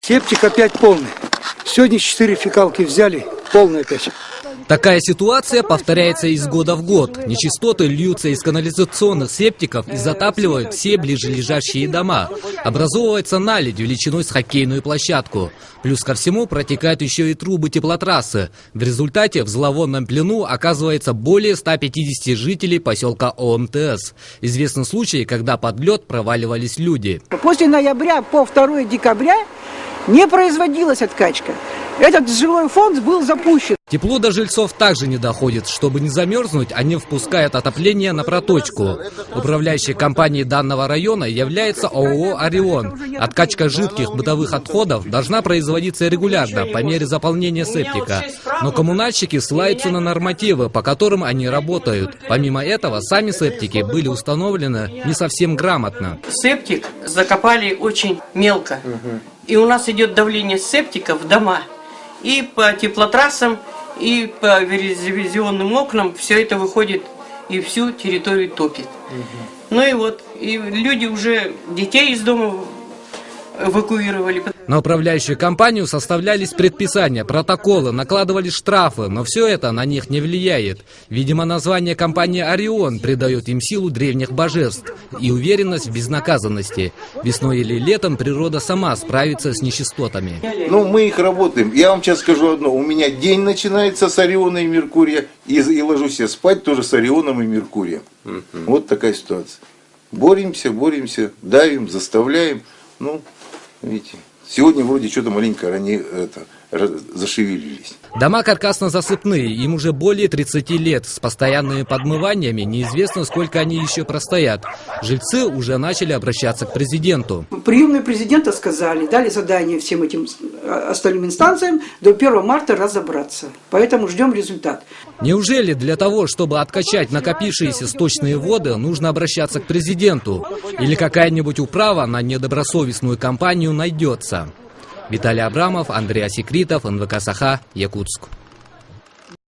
Септик опять полный. Сегодня 4 фекалки взяли, полный опять. Такая ситуация повторяется из года в год. Нечистоты льются из канализационных септиков и затапливают все ближележащие дома. Образовывается наледь величиной с хоккейную площадку. Плюс ко всему протекают еще и трубы теплотрассы. В результате в зловонном плену оказывается более 150 жителей поселка ОМТС. Известны случаи, когда под лед проваливались люди. После ноября по 2 декабря не производилась откачка. Этот жилой фонд был запущен. Тепло до жильцов также не доходит. Чтобы не замерзнуть, они впускают отопление на проточку. Управляющей компанией данного района является ООО «Орион». Откачка жидких бытовых отходов должна производиться регулярно, по мере заполнения септика. Но коммунальщики ссылаются на нормативы, по которым они работают. Помимо этого, сами септики были установлены не совсем грамотно. Септик закопали очень мелко. И у нас идет давление септика в дома. И по теплотрассам, и по вентиляционным окнам все это выходит и всю территорию топит. Ну и вот, и люди уже детей из дома эвакуировали. На управляющую компанию составлялись предписания, протоколы, накладывались штрафы, но все это на них не влияет. Видимо, название компании «Орион» придает им силу древних божеств и уверенность в безнаказанности. Весной или летом природа сама справится с нечистотами. Ну, мы их работаем. Я вам сейчас скажу одно. У меня день начинается с Ориона и Меркурия, и ложусь я спать тоже с Орионом и Меркурием. Вот такая ситуация. Боремся, давим, заставляем. Ну, видите, сегодня вроде что-то маленько они зашевелились. Дома каркасно-засыпные, им уже более 30 лет. С постоянными подмываниями неизвестно, сколько они еще простоят. Жильцы уже начали обращаться к президенту. Приемные президента сказали, дали задание всем этим остальным инстанциям до 1 марта разобраться. Поэтому ждем результат. Неужели для того, чтобы откачать накопившиеся сточные воды, нужно обращаться к президенту? Или какая-нибудь управа на недобросовестную компанию найдется? Виталий Абрамов, Андрей Осекритов, НВК Саха, Якутск.